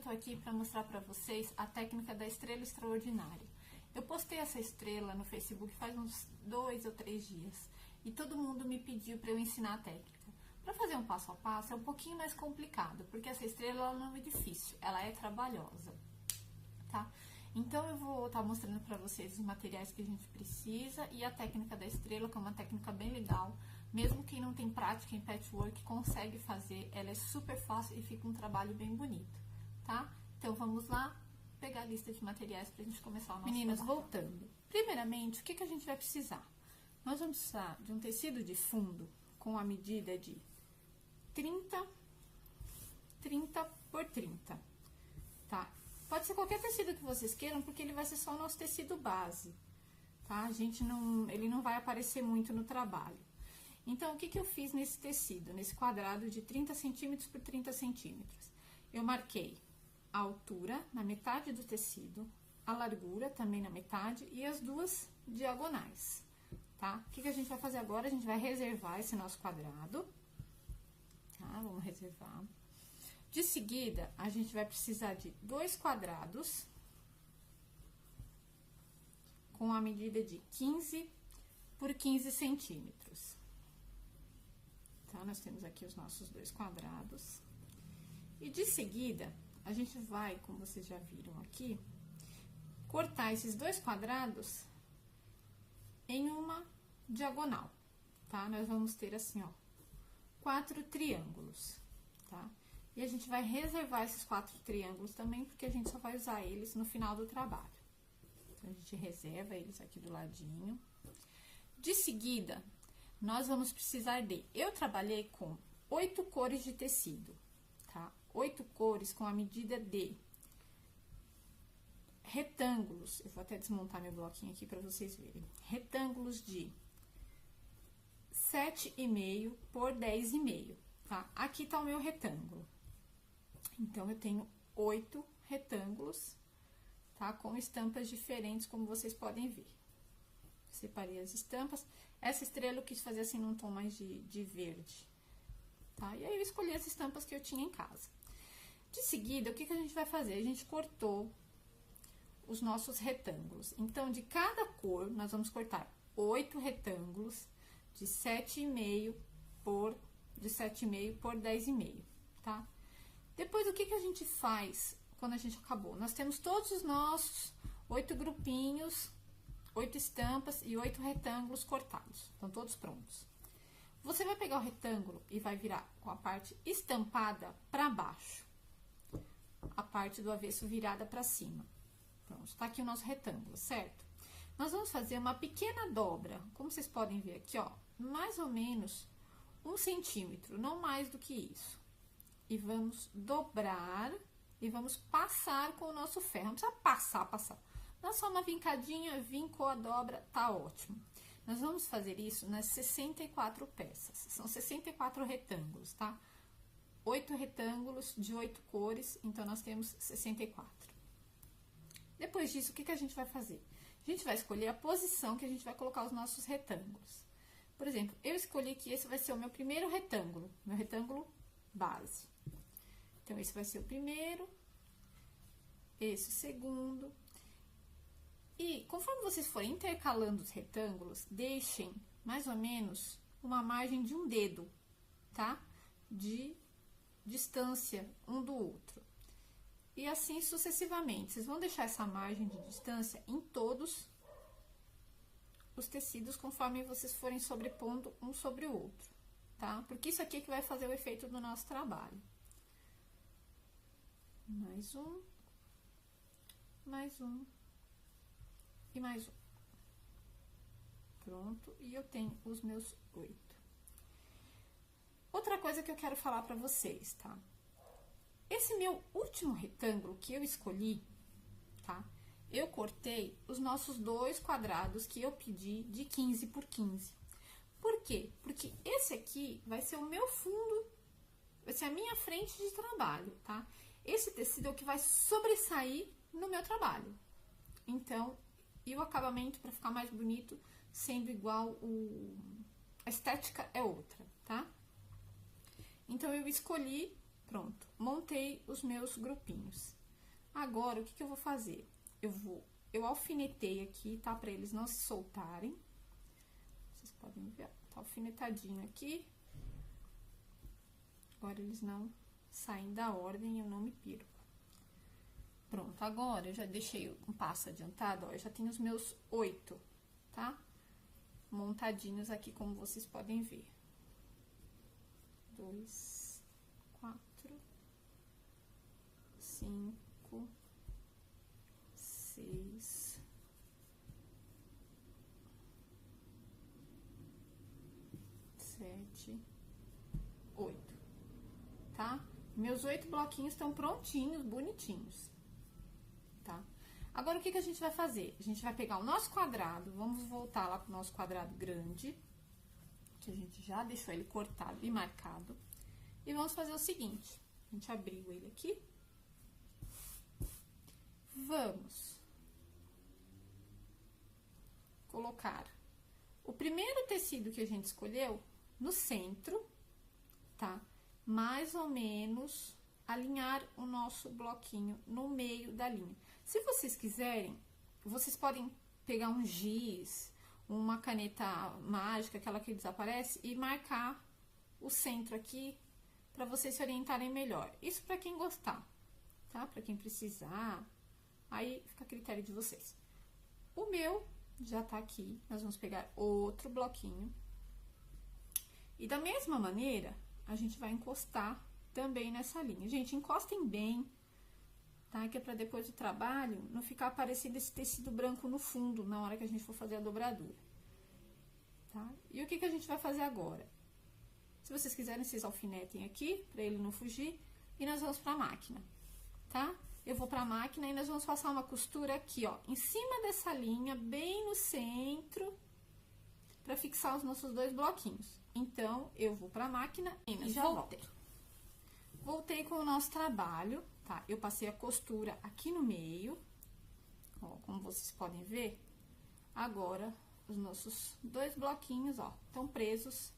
tô aqui para mostrar para vocês a técnica da estrela extraordinária. Eu postei essa estrela no Facebook faz uns 2 ou 3 dias e todo mundo me pediu para eu ensinar a técnica. Para fazer um passo a passo é um pouquinho mais complicado, porque essa estrela ela não é difícil, ela é trabalhosa, tá? Então eu vou estar mostrando para vocês os materiais que a gente precisa e a técnica da estrela, que é uma técnica bem legal. Mesmo quem não tem prática em patchwork consegue fazer, ela é super fácil e fica um trabalho bem bonito, tá? Então vamos lá pegar a lista de materiais pra gente começar o nosso Meninas, trabalho. voltando. Primeiramente, o que a gente vai precisar? Nós vamos precisar de um tecido de fundo com a medida de 30 por 30, tá? Pode ser qualquer tecido que vocês queiram, porque ele vai ser só o nosso tecido base, tá? Ele não vai aparecer muito no trabalho. Então, o que eu fiz nesse tecido, nesse quadrado de 30 centímetros por 30 centímetros? Eu marquei a altura na metade do tecido, a largura também na metade e as duas diagonais, tá? O que a gente vai fazer agora? A gente vai reservar esse nosso quadrado, tá? Vamos reservar. De seguida, a gente vai precisar de 2 quadrados com a medida de 15 por 15 centímetros. Tá? Nós temos aqui os nossos 2 quadrados. E de seguida, a gente vai, como vocês já viram aqui, cortar esses 2 quadrados em uma diagonal, tá? Nós vamos ter assim, ó, 4 triângulos, tá? E a gente vai reservar esses 4 triângulos também, porque a gente só vai usar eles no final do trabalho. Então, a gente reserva eles aqui do ladinho. De seguida, nós vamos precisar eu trabalhei com 8 cores de tecido, tá? 8 cores com a medida de retângulos. Eu vou até desmontar meu bloquinho aqui para vocês verem. Retângulos de 7,5 por 10,5, tá? Aqui tá o meu retângulo. Então, eu tenho 8 retângulos, tá? Com estampas diferentes, como vocês podem ver. Separei as estampas. Essa estrela eu quis fazer assim num tom mais de verde, tá? E aí, eu escolhi as estampas que eu tinha em casa. De seguida, o que a gente vai fazer? A gente cortou os nossos retângulos. Então, de cada cor, nós vamos cortar 8 retângulos de 7,5 por 10,5, tá? Depois, o que a gente faz quando a gente acabou? Nós temos todos os nossos 8 grupinhos, 8 estampas e 8 retângulos cortados. Estão todos prontos. Você vai pegar o retângulo e vai virar com a parte estampada para baixo. A parte do avesso virada para cima. Pronto, tá aqui o nosso retângulo, certo? Nós vamos fazer uma pequena dobra, como vocês podem ver aqui, ó, mais ou menos 1 centímetro, não mais do que isso. E vamos dobrar e vamos passar com o nosso ferro. Não precisa passar. Dá só uma vincadinha, vincou a dobra, tá ótimo. Nós vamos fazer isso nas 64 peças. São 64 retângulos, tá? 8 retângulos de 8 cores, então nós temos 64. Depois disso, o que a gente vai fazer? A gente vai escolher a posição que a gente vai colocar os nossos retângulos. Por exemplo, eu escolhi que esse vai ser o meu primeiro retângulo, meu retângulo base. Então, esse vai ser o primeiro, esse o segundo. E, conforme vocês forem intercalando os retângulos, deixem mais ou menos uma margem de 1 dedo, tá? De distância um do outro. E assim sucessivamente. Vocês vão deixar essa margem de distância em todos os tecidos, conforme vocês forem sobrepondo um sobre o outro, tá? Porque isso aqui é que vai fazer o efeito do nosso trabalho. Mais um, mais um e mais um. Pronto, e eu tenho os meus 8. Outra coisa que eu quero falar pra vocês, tá? Esse meu último retângulo que eu escolhi, tá? Eu cortei os nossos 2 quadrados que eu pedi de 15 por 15. Por quê? Porque esse aqui vai ser o meu fundo, vai ser a minha frente de trabalho, tá? Esse tecido é o que vai sobressair no meu trabalho. Então, e o acabamento, para ficar mais bonito, sendo igual, a estética é outra, tá? Então, eu escolhi, pronto, montei os meus grupinhos. Agora, o que eu vou fazer? Eu alfinetei aqui, tá? Pra eles não se soltarem. Vocês podem ver, tá alfinetadinho aqui. Agora, eles não saem da ordem e eu não me perco. Pronto, agora eu já deixei um passo adiantado, ó, eu já tenho os meus 8, tá? Montadinhos aqui, como vocês podem ver. 2, 4, 5, 6, 7, 8, tá? Meus 8 bloquinhos estão prontinhos, bonitinhos, tá? Agora, o que a gente vai fazer? A gente vai pegar o nosso quadrado, vamos voltar lá pro nosso quadrado grande, que a gente já deixou ele cortado e marcado, e vamos fazer o seguinte, a gente abriu ele aqui, vamos colocar o primeiro tecido que a gente escolheu no centro, tá? Mais ou menos alinhar o nosso bloquinho no meio da linha. Se vocês quiserem, vocês podem pegar um giz, uma caneta mágica, aquela que desaparece, e marcar o centro aqui, para vocês se orientarem melhor. Isso para quem gostar, tá? Para quem precisar, aí fica a critério de vocês. O meu já tá aqui, nós vamos pegar outro bloquinho. E da mesma maneira, a gente vai encostar também nessa linha. Gente, encostem bem, tá? Que é pra depois do trabalho não ficar aparecendo esse tecido branco no fundo, na hora que a gente for fazer a dobradura, tá? E o que a gente vai fazer agora? Se vocês quiserem, vocês alfinetem aqui, pra ele não fugir, e nós vamos pra máquina, tá? Eu vou pra máquina e nós vamos passar uma costura aqui, ó, em cima dessa linha, bem no centro, pra fixar os nossos 2 bloquinhos. Então, eu vou pra máquina e já volto. Voltei com o nosso trabalho, tá? Eu passei a costura aqui no meio, ó, como vocês podem ver. Agora, os nossos 2 bloquinhos, ó, estão presos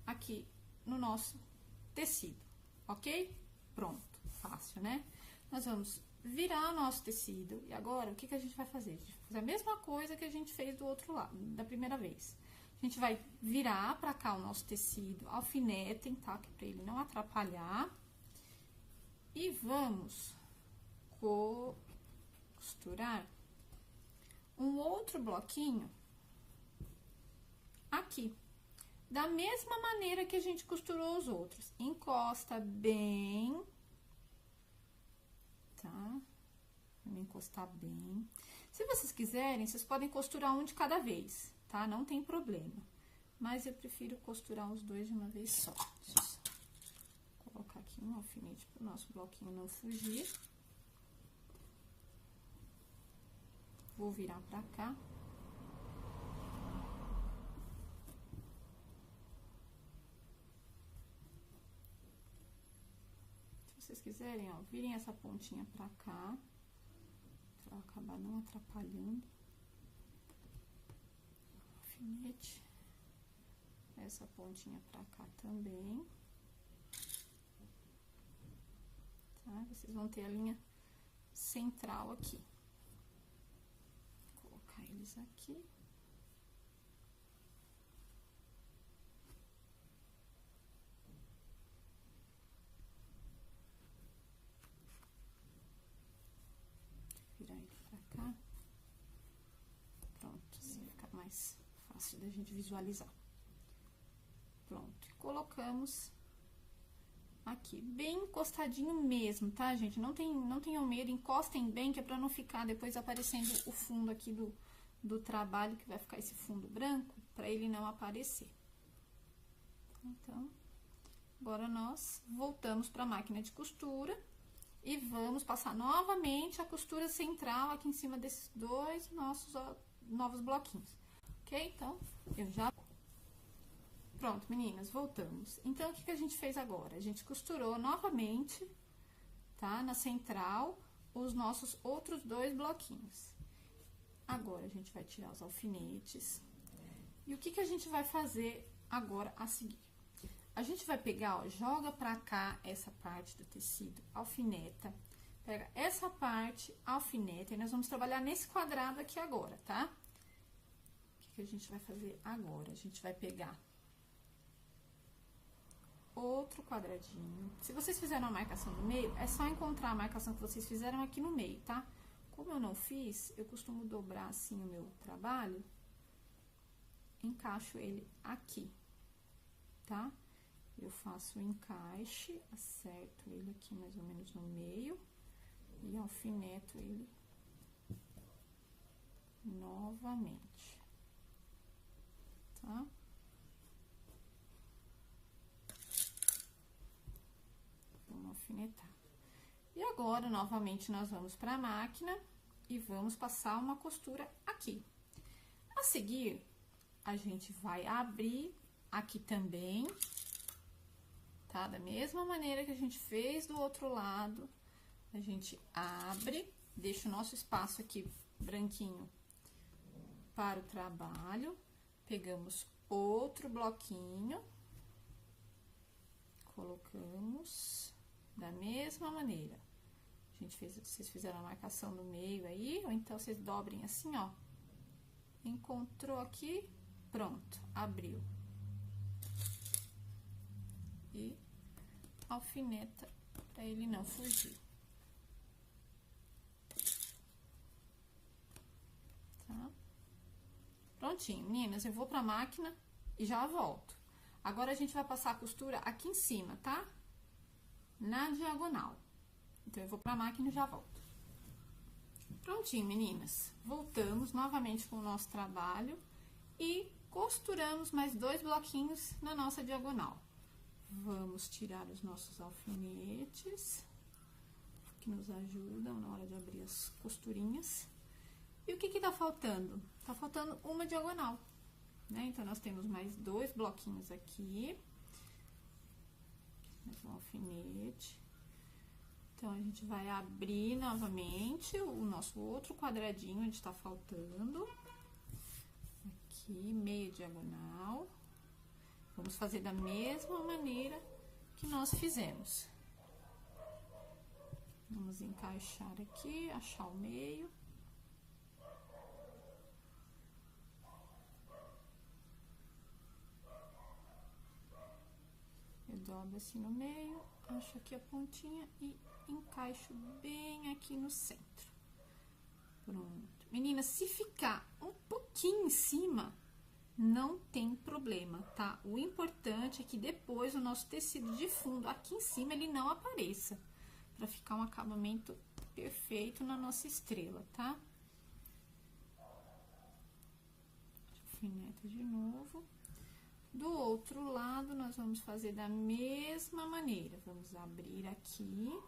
aqui no nosso tecido, ok? Pronto, fácil, né? Nós vamos virar o nosso tecido e agora, o que a gente vai fazer? A gente vai fazer a mesma coisa que a gente fez do outro lado, da primeira vez. A gente vai virar pra cá o nosso tecido, alfinetem, tá? Que pra ele não atrapalhar. E vamos costurar um outro bloquinho aqui. Da mesma maneira que a gente costurou os outros. Encosta bem, tá? Vamos encostar bem. Se vocês quiserem, vocês podem costurar um de cada vez, tá? Não tem problema. Mas eu prefiro costurar os 2 de uma vez só. Deixa eu só colocar aqui um alfinete para o nosso bloquinho não fugir. Vou virar pra cá. Se vocês quiserem, ó, virem essa pontinha pra cá, pra acabar não atrapalhando. Alfinete. Essa pontinha pra cá também. Tá? Vocês vão ter a linha central aqui. Vou colocar eles aqui. Virar ele pra cá. Pronto, assim fica mais fácil da gente visualizar. Pronto, e colocamos aqui, bem encostadinho mesmo, tá, gente? Não tenham medo, encostem bem, que é pra não ficar depois aparecendo o fundo aqui do trabalho, que vai ficar esse fundo branco, pra ele não aparecer. Então, agora nós voltamos pra máquina de costura e vamos passar novamente a costura central aqui em cima desses 2 nossos novos bloquinhos, ok? Então, eu já... Pronto, meninas, voltamos. Então, o que a gente fez agora? A gente costurou novamente, tá? Na central, os nossos outros 2 bloquinhos. Agora, a gente vai tirar os alfinetes. E o que a gente vai fazer agora a seguir? A gente vai pegar, ó, joga pra cá essa parte do tecido, alfineta, Pega essa parte, alfineta, e nós vamos trabalhar nesse quadrado aqui agora, tá? O que a gente vai fazer agora? A gente vai pegar outro quadradinho. Se vocês fizeram a marcação no meio, é só encontrar a marcação que vocês fizeram aqui no meio, tá? Como eu não fiz, eu costumo dobrar assim o meu trabalho, encaixo ele aqui, tá? Eu faço o encaixe, acerto ele aqui mais ou menos no meio e alfineto ele novamente, tá? Vamos alfinetar. E agora, novamente, nós vamos para a máquina e vamos passar uma costura aqui. A seguir, a gente vai abrir aqui também, tá? Da mesma maneira que a gente fez do outro lado, a gente abre, deixa o nosso espaço aqui branquinho para o trabalho, pegamos outro bloquinho, colocamos da mesma maneira. A gente fez, vocês fizeram a marcação no meio aí, ou então vocês dobrem assim, ó. Encontrou aqui, pronto, abriu. E alfineta para ele não fugir. Tá? Prontinho, meninas, eu vou pra máquina e já volto. Agora, a gente vai passar a costura aqui em cima, tá? Na diagonal. Então, eu vou pra máquina e já volto. Prontinho, meninas. Voltamos novamente com o nosso trabalho e costuramos mais 2 bloquinhos na nossa diagonal. Vamos tirar os nossos alfinetes, que nos ajudam na hora de abrir as costurinhas. E o que tá faltando? Tá faltando uma diagonal, né? Então, nós temos mais 2 bloquinhos aqui. Mais um alfinete. Então, a gente vai abrir novamente o nosso outro quadradinho onde tá faltando. Aqui, meia diagonal. Vamos fazer da mesma maneira que nós fizemos. Vamos encaixar aqui, achar o meio. Eu dobro assim no meio, acho aqui a pontinha e encaixo bem aqui no centro. Pronto. Meninas, se ficar um pouquinho em cima, não tem problema, tá? O importante é que depois o nosso tecido de fundo aqui em cima, ele não apareça, pra ficar um acabamento perfeito na nossa estrela, tá? Alfineta de novo. Do outro lado, nós vamos fazer da mesma maneira. Vamos abrir aqui.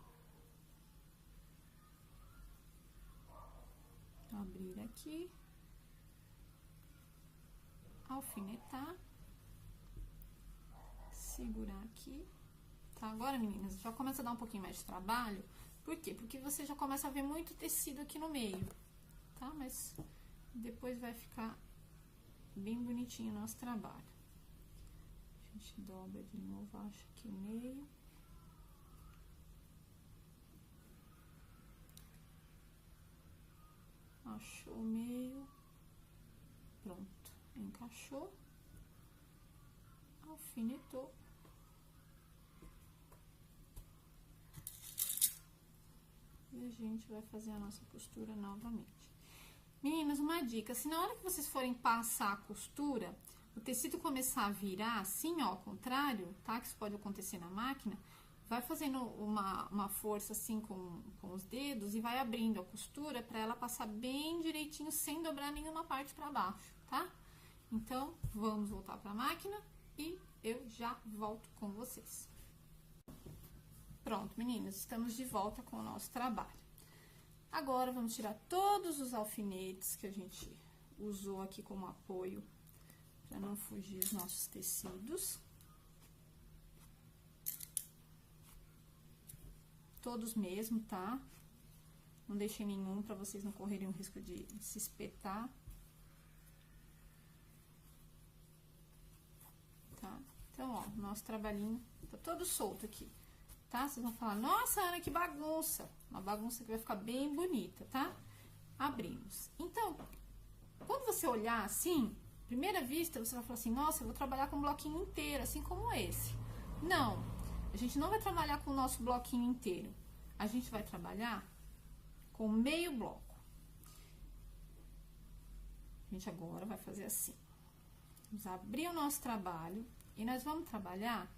Abrir aqui. Alfinetar. Segurar aqui. Tá? Agora, meninas, já começa a dar um pouquinho mais de trabalho. Por quê? Porque você já começa a ver muito tecido aqui no meio, tá? Mas depois vai ficar bem bonitinho o nosso trabalho. A gente dobra de novo, acho aqui o meio. Achou o meio. Pronto, encaixou. Alfinetou. E a gente vai fazer a nossa costura novamente. Meninas, uma dica, se na hora que vocês forem passar a costura, o tecido começar a virar assim, ó, ao contrário, tá? Que isso pode acontecer na máquina. Vai fazendo uma força assim com os dedos e vai abrindo a costura pra ela passar bem direitinho, sem dobrar nenhuma parte pra baixo, tá? Então, vamos voltar pra máquina e eu já volto com vocês. Pronto, meninas, estamos de volta com o nosso trabalho. Agora, vamos tirar todos os alfinetes que a gente usou aqui como apoio, para não fugir os nossos tecidos. Todos mesmo, tá? Não deixei nenhum para vocês não correrem o risco de se espetar. Tá? Então, ó, nosso trabalhinho tá todo solto aqui. tá? Vocês vão falar, nossa, Ana, que bagunça. Uma bagunça que vai ficar bem bonita, tá? Abrimos. Então, quando você olhar assim, primeira vista, você vai falar assim, nossa, eu vou trabalhar com um bloquinho inteiro, assim como esse. Não, a gente não vai trabalhar com o nosso bloquinho inteiro. A gente vai trabalhar com meio bloco. A gente agora vai fazer assim. Vamos abrir o nosso trabalho e nós vamos trabalhar,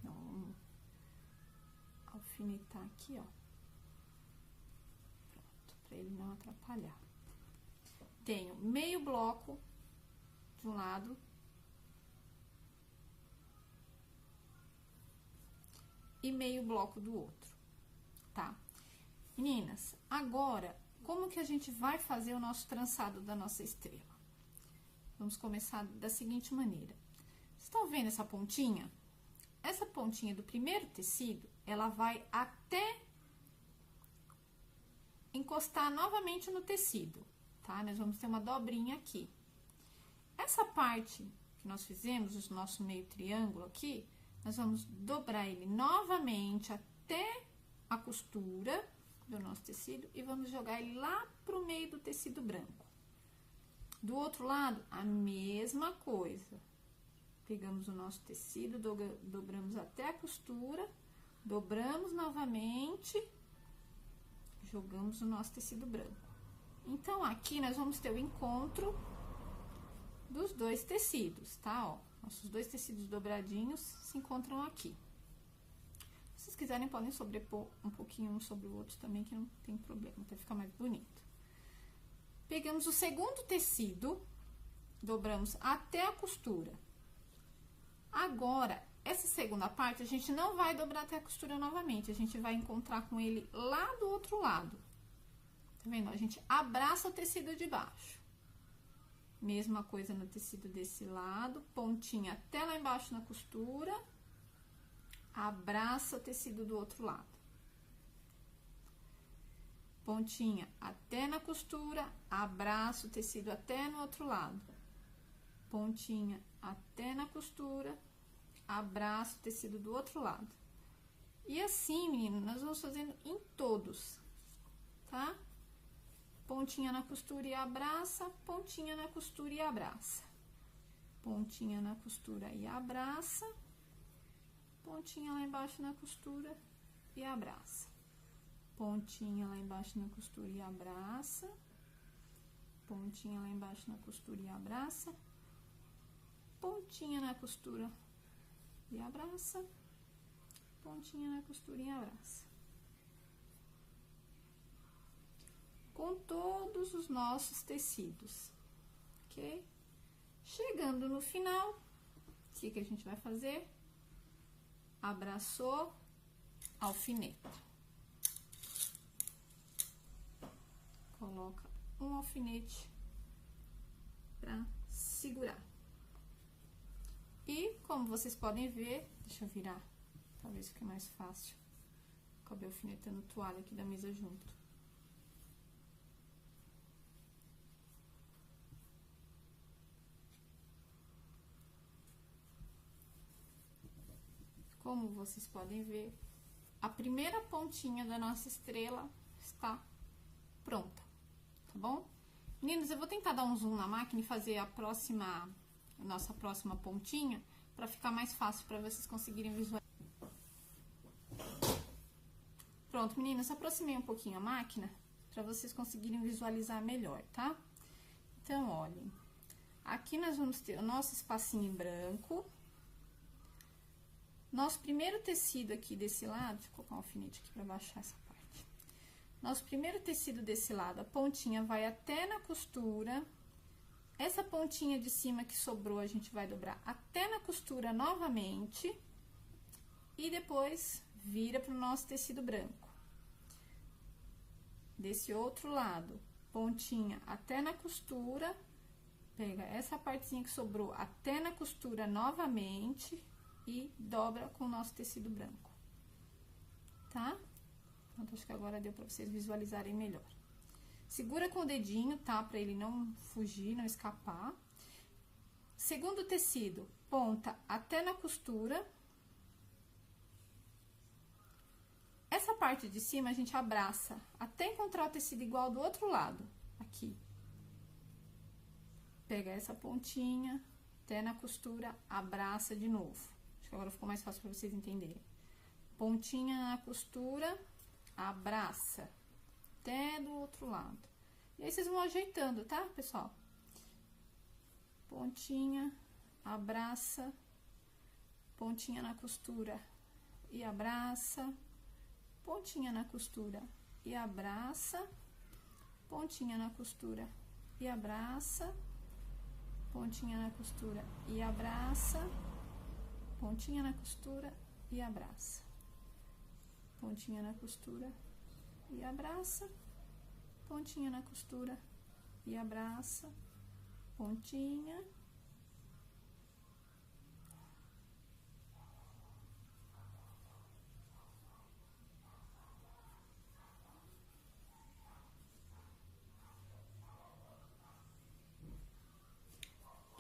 vamos alfinetar aqui, ó. Pronto, pra ele não atrapalhar. Tenho meio bloco de um lado e meio bloco do outro, tá? Meninas, agora, como que a gente vai fazer o nosso trançado da nossa estrela? Vamos começar da seguinte maneira. Vocês estão vendo essa pontinha? Essa pontinha do primeiro tecido, ela vai até encostar novamente no tecido, tá? Nós vamos ter uma dobrinha aqui. Essa parte que nós fizemos, o nosso meio triângulo aqui, nós vamos dobrar ele novamente até a costura do nosso tecido e vamos jogar ele lá pro meio do tecido branco. Do outro lado, a mesma coisa. Pegamos o nosso tecido, dobramos até a costura, dobramos novamente, jogamos o nosso tecido branco. Então, aqui nós vamos ter o encontro dos dois tecidos, tá? Ó, nossos dois tecidos dobradinhos se encontram aqui. Se vocês quiserem, podem sobrepor um pouquinho um sobre o outro também, que não tem problema, até ficar mais bonito. Pegamos o segundo tecido, dobramos até a costura. Agora, essa segunda parte, a gente não vai dobrar até a costura novamente, a gente vai encontrar com ele lá do outro lado. Tá vendo? A gente abraça o tecido de baixo. Mesma coisa no tecido desse lado, pontinha até lá embaixo na costura, abraça o tecido do outro lado. Pontinha até na costura, abraça o tecido até no outro lado. Pontinha até na costura, abraça o tecido do outro lado. E assim, menino, nós vamos fazendo em todos, tá? Pontinha na costura e abraça, pontinha na costura e abraça. Pontinha na costura e abraça, pontinha lá embaixo na costura e abraça. Pontinha lá embaixo na costura e abraça, pontinha lá embaixo na costura e abraça, pontinha na costura e abraça, pontinha na costura e abraça. Com todos os nossos tecidos, ok? Chegando no final, o que a gente vai fazer? Abraçou, alfineta. Coloca um alfinete pra segurar. E, como vocês podem ver, deixa eu virar, talvez fique mais fácil. Acabei alfinetando toalha aqui da mesa junto. Como vocês podem ver, a primeira pontinha da nossa estrela está pronta, tá bom? Meninos, eu vou tentar dar um zoom na máquina e fazer a nossa próxima pontinha, para ficar mais fácil para vocês conseguirem visualizar. Pronto, meninas, aproximei um pouquinho a máquina, para vocês conseguirem visualizar melhor, tá? Então, olhem, aqui nós vamos ter o nosso espacinho em branco. Nosso primeiro tecido aqui desse lado, deixa eu colocar um alfinete aqui para baixar essa parte. Nosso primeiro tecido desse lado, a pontinha vai até na costura. Essa pontinha de cima que sobrou, a gente vai dobrar até na costura novamente. E depois, vira pro nosso tecido branco. Desse outro lado, pontinha até na costura. Pega essa partezinha que sobrou até na costura novamente. E dobra com o nosso tecido branco, tá? Então, acho que agora deu pra vocês visualizarem melhor. Segura com o dedinho, tá? Pra ele não fugir, não escapar. Segundo tecido, ponta até na costura. Essa parte de cima a gente abraça até encontrar o tecido igual do outro lado, aqui. Pega essa pontinha, até na costura, abraça de novo. Acho que agora ficou mais fácil para vocês entenderem. Pontinha na costura, abraça, até do outro lado. E aí, vocês vão ajeitando, tá, pessoal? Pontinha, abraça, pontinha na costura e abraça, pontinha na costura e abraça, pontinha na costura e abraça, pontinha na costura e abraça, pontinha na costura e abraça, pontinha na costura e abraça, pontinha na costura e abraça, pontinha.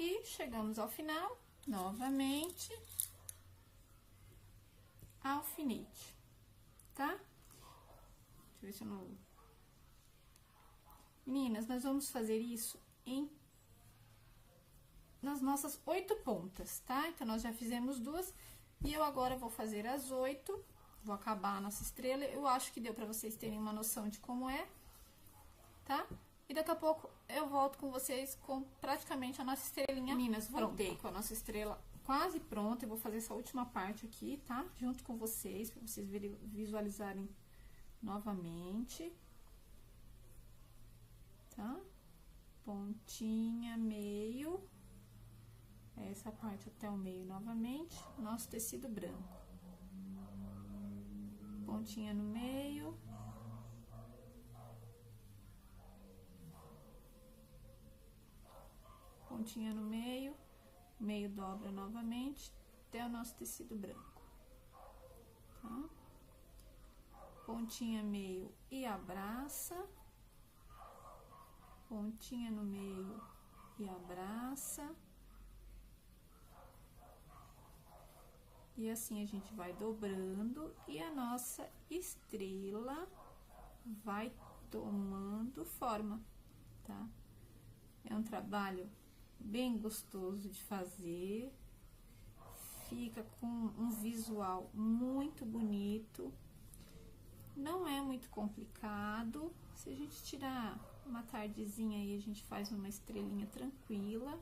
E chegamos ao final, novamente, alfinete, tá? Deixa eu ver se eu não... Meninas, nós vamos fazer isso nas nossas 8 pontas, tá? Então, nós já fizemos 2 e eu agora vou fazer as 8, vou acabar a nossa estrela. Eu acho que deu pra vocês terem uma noção de como é, tá? E daqui a pouco eu volto com vocês com praticamente a nossa estrelinha. Meninas, voltei com a nossa estrela quase pronta. Eu vou fazer essa última parte aqui, tá? Junto com vocês, pra vocês visualizarem novamente. Tá? Pontinha, meio. Essa parte até o meio novamente. Nosso tecido branco. Pontinha no meio. Pontinha no meio, meio dobra novamente, até o nosso tecido branco, tá? Pontinha meio e abraça, pontinha no meio e abraça. E assim a gente vai dobrando e a nossa estrela vai tomando forma, tá? É um trabalho bem gostoso de fazer, fica com um visual muito bonito, não é muito complicado. Se a gente tirar uma tardezinha aí, a gente faz uma estrelinha tranquila,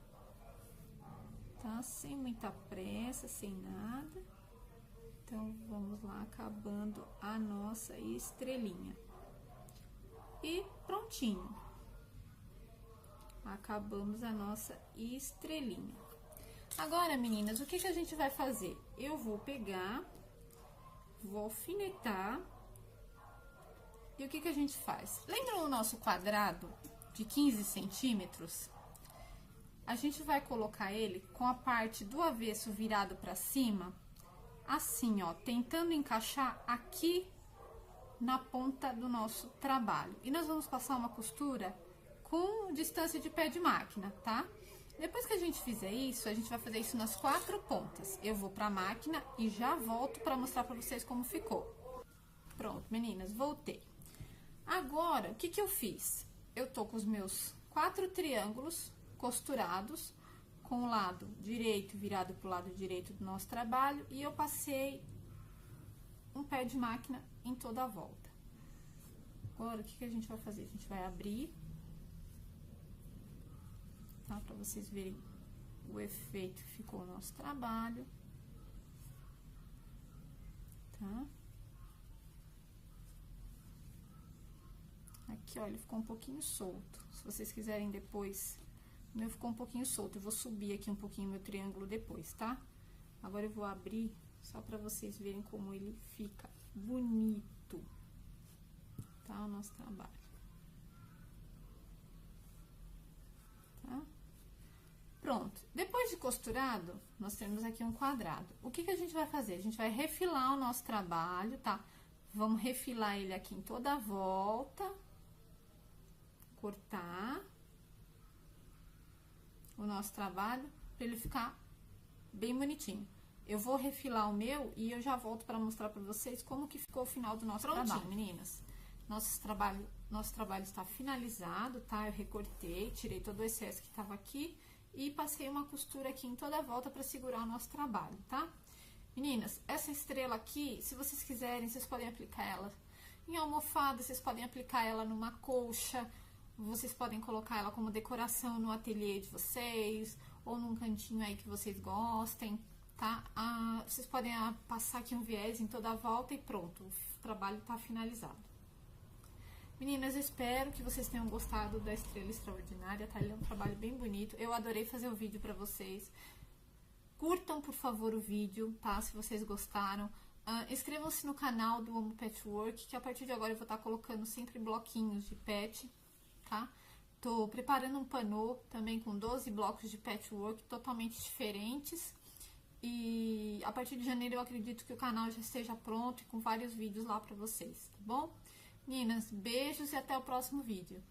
tá? Sem muita pressa, sem nada. Então, vamos lá, acabando a nossa estrelinha. E prontinho. Acabamos a nossa estrelinha. Agora, meninas, o que que a gente vai fazer? Eu vou pegar, vou alfinetar. E o que que a gente faz? Lembra o nosso quadrado de 15 centímetros? A gente vai colocar ele com a parte do avesso virado pra cima, assim, ó, tentando encaixar aqui na ponta do nosso trabalho. E nós vamos passar uma costura com distância de pé de máquina, tá? Depois que a gente fizer isso, a gente vai fazer isso nas 4 pontas. Eu vou pra máquina e já volto pra mostrar pra vocês como ficou. Pronto, meninas, voltei. Agora, o que que eu fiz? Eu tô com os meus 4 triângulos costurados, com o lado direito virado pro lado direito do nosso trabalho, e eu passei um pé de máquina em toda a volta. Agora, o que que a gente vai fazer? A gente vai abrir, tá? Pra vocês verem o efeito que ficou o nosso trabalho, tá? Aqui, ó, ele ficou um pouquinho solto. Se vocês quiserem depois, o meu ficou um pouquinho solto. Eu vou subir aqui um pouquinho meu triângulo depois, tá? Agora, eu vou abrir só pra vocês verem como ele fica bonito, tá? O nosso trabalho. Tá? Pronto. Depois de costurado, nós temos aqui um quadrado. O que que a gente vai fazer? A gente vai refilar o nosso trabalho, tá? Vamos refilar ele aqui em toda a volta. Cortar o nosso trabalho para ele ficar bem bonitinho. Eu vou refilar o meu e eu já volto para mostrar para vocês como que ficou o final do nosso trabalho. Meninas, nosso trabalho está finalizado, tá? Eu recortei, tirei todo o excesso que estava aqui e passei uma costura aqui em toda a volta para segurar o nosso trabalho, tá? Meninas, essa estrela aqui, se vocês quiserem, vocês podem aplicar ela em almofada, vocês podem aplicar ela numa colcha, vocês podem colocar ela como decoração no ateliê de vocês, ou num cantinho aí que vocês gostem, tá? Vocês podem passar aqui um viés em toda a volta e pronto, o trabalho tá finalizado. Meninas, eu espero que vocês tenham gostado da estrela extraordinária, tá? Ele é um trabalho bem bonito, eu adorei fazer o vídeo pra vocês. Curtam, por favor, o vídeo, tá? Se vocês gostaram. Inscrevam-se no canal do Omo Patchwork, que a partir de agora eu vou estar colocando sempre bloquinhos de patch, tá? Tô preparando um panô também com 12 blocos de patchwork totalmente diferentes. E a partir de janeiro eu acredito que o canal já esteja pronto e com vários vídeos lá pra vocês, tá bom? Meninas, beijos e até o próximo vídeo.